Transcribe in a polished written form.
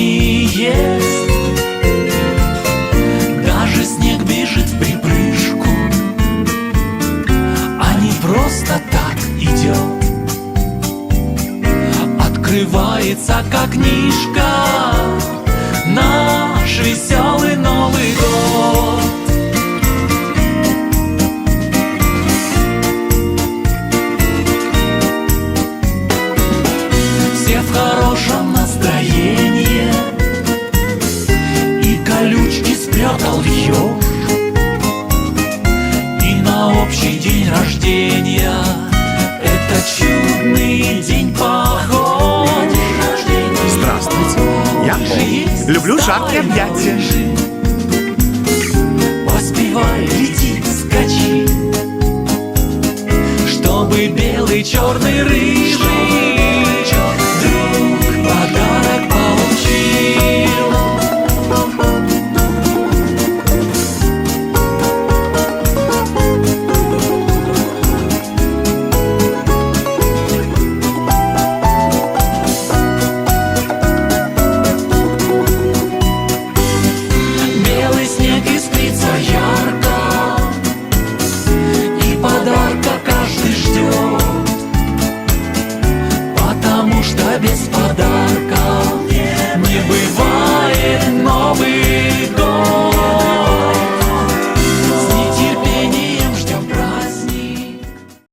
не есть. Даже снег бежит в припрыжку, а не просто так идет. Открывается как книжка наш веселый Новый год. Все в хорошем настроении, и колючки спрятал еж. И на общий день рождения это чудный день похож. Здравствуйте, я Пол. Люблю жаркие объятия. Поспевай, лети, скачи, чтобы белый, черный, рыжий